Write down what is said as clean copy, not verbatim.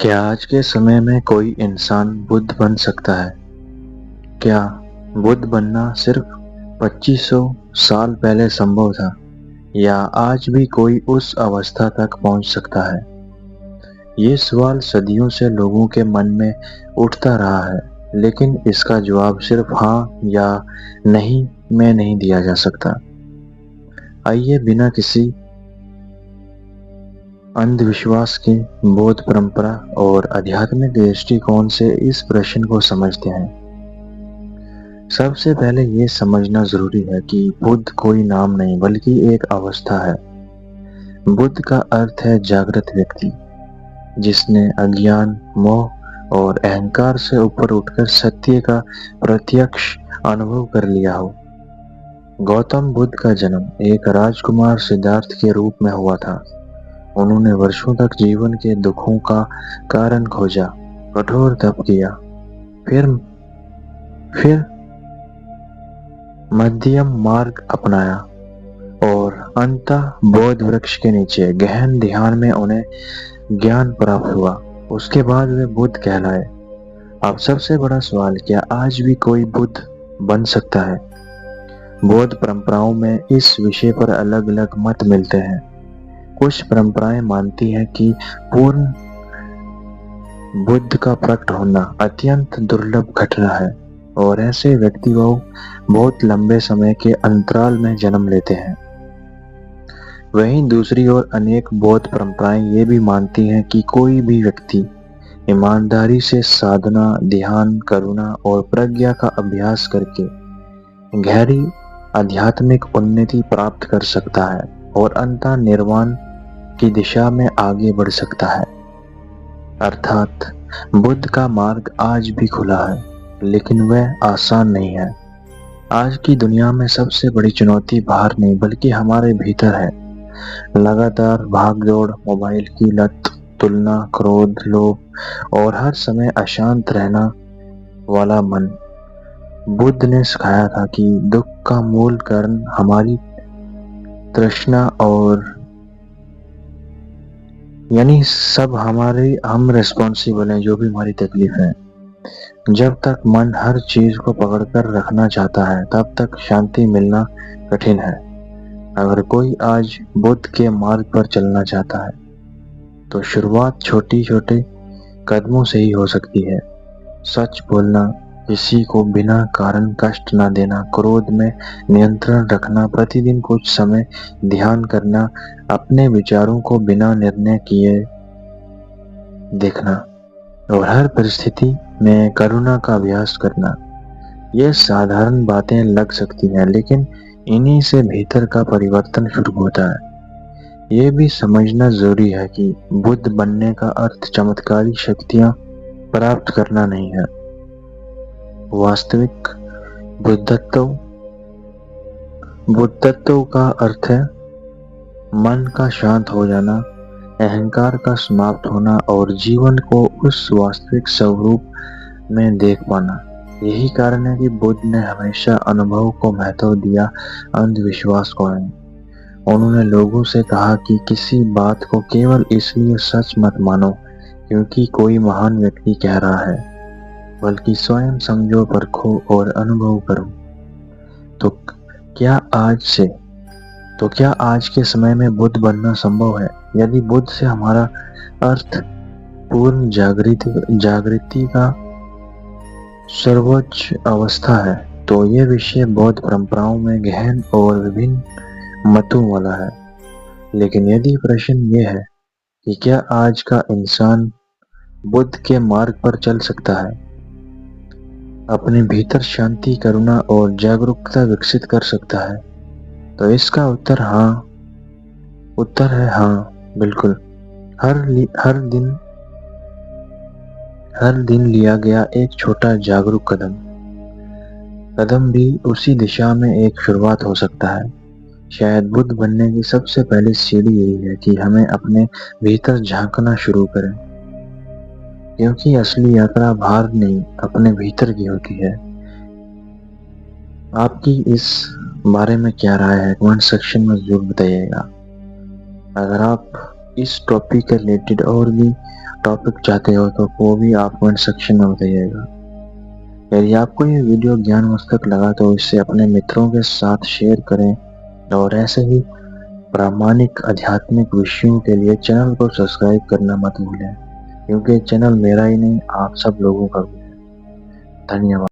क्या आज के समय में कोई इंसान बुद्ध बन सकता है? क्या बुद्ध बनना सिर्फ 2500 साल पहले संभव था, या आज भी कोई उस अवस्था तक पहुंच सकता है? ये सवाल सदियों से लोगों के मन में उठता रहा है, लेकिन इसका जवाब सिर्फ हाँ या नहीं में नहीं दिया जा सकता। आइए बिना किसी अंधविश्वास के बौद्ध परंपरा और आध्यात्मिक दृष्टिकोण से इस प्रश्न को समझते हैं। सबसे पहले ये समझना जरूरी है कि बुद्ध कोई नाम नहीं बल्कि एक अवस्था है। बुद्ध का अर्थ है जागृत व्यक्ति, जिसने अज्ञान, मोह और अहंकार से ऊपर उठकर सत्य का प्रत्यक्ष अनुभव कर लिया हो। गौतम बुद्ध का जन्म एक राजकुमार सिद्धार्थ के रूप में हुआ था। उन्होंने वर्षों तक जीवन के दुखों का कारण खोजा, कठोर तप किया, फिर मध्यम मार्ग अपनाया और अंततः बोध वृक्ष के नीचे गहन ध्यान में उन्हें ज्ञान प्राप्त हुआ। उसके बाद वे बुद्ध कहलाए। अब सबसे बड़ा सवाल, क्या आज भी कोई बुद्ध बन सकता है? बौद्ध परंपराओं में इस विषय पर अलग अलग मत मिलते हैं। कुछ परंपराएं मानती हैं कि पूर्ण बुद्ध का प्रकट होना अत्यंत दुर्लभ घटना है और ऐसे व्यक्ति बहुत लंबे समय के अंतराल में जन्म लेते हैं। वहीं दूसरी ओर अनेक बौद्ध परंपराएं ये भी मानती हैं कि कोई भी व्यक्ति ईमानदारी से साधना, ध्यान, करुणा और प्रज्ञा का अभ्यास करके गहरी आध्यात्मिक उन्नति प्राप्त कर सकता है और अंततः निर्वाण की दिशा में आगे बढ़ सकता है। अर्थात बुद्ध का मार्ग आज भी खुला है, लेकिन वह आसान नहीं है। आज की दुनिया में सबसे बड़ी चुनौती बाहर नहीं बल्कि हमारे भीतर है। लगातार भागदौड़, मोबाइल की लत, तुलना, क्रोध, लोभ और हर समय अशांत रहना वाला मन। बुद्ध ने सिखाया था कि दुख का मूल कारण हमारी तृष्णा और सब हम रिस्पॉन्सिबल हैं जो भी हमारी तकलीफ है। जब तक मन हर चीज को पकड़कर रखना चाहता है, तब तक शांति मिलना कठिन है। अगर कोई आज बुद्ध के मार्ग पर चलना चाहता है, तो शुरुआत छोटे छोटे कदमों से ही हो सकती है। सच बोलना, किसी को बिना कारण कष्ट न देना, क्रोध में नियंत्रण रखना, प्रतिदिन कुछ समय ध्यान करना, अपने विचारों को बिना निर्णय किए देखना और हर परिस्थिति में करुणा का अभ्यास करना। ये साधारण बातें लग सकती हैं, लेकिन इन्हीं से भीतर का परिवर्तन शुरू होता है। ये भी समझना जरूरी है कि बुद्ध बनने का अर्थ चमत्कारी शक्तियां प्राप्त करना नहीं है। वास्तविक बुद्धत्व का अर्थ है मन का शांत हो जाना, अहंकार का समाप्त होना और जीवन को उस वास्तविक स्वरूप में देख पाना। यही कारण है कि बुद्ध ने हमेशा अनुभव को महत्व दिया, अंधविश्वास को नहीं। उन्होंने लोगों से कहा कि किसी बात को केवल इसलिए सच मत मानो क्योंकि कोई महान व्यक्ति कह रहा है, बल्कि स्वयं समझो, परखो और अनुभव करो। तो क्या आज के समय में बुद्ध बनना संभव है? यदि बुद्ध से हमारा अर्थ पूर्ण जागृति का सर्वोच्च अवस्था है, तो यह विषय बौद्ध परंपराओं में गहन और विभिन्न मतों वाला है। लेकिन यदि प्रश्न यह है कि क्या आज का इंसान बुद्ध के मार्ग पर चल सकता है, अपने भीतर शांति, करुणा और जागरूकता विकसित कर सकता है, तो इसका उत्तर है हाँ, बिल्कुल। हर दिन लिया गया एक छोटा जागरूक कदम भी उसी दिशा में एक शुरुआत हो सकता है। शायद बुद्ध बनने की सबसे पहली सीढ़ी यही है कि हमें अपने भीतर झांकना शुरू करें, क्योंकि असली यात्रा बाहर नहीं, अपने भीतर की होती है। आपकी इस बारे में क्या राय है, कमेंट सेक्शन में जरूर बताइएगा। अगर आप इस टॉपिक के रिलेटेड और भी टॉपिक चाहते हो तो वो भी आप कमेंट सेक्शन में बताइएगा। यदि आपको ये वीडियो ज्ञान मस्तक लगा तो इसे अपने मित्रों के साथ शेयर करें और ऐसे ही प्रामाणिक आध्यात्मिक विषयों के लिए चैनल को सब्सक्राइब करना मत भूलें, क्योंकि चैनल मेरा ही नहीं आप सब लोगों का भी है। धन्यवाद।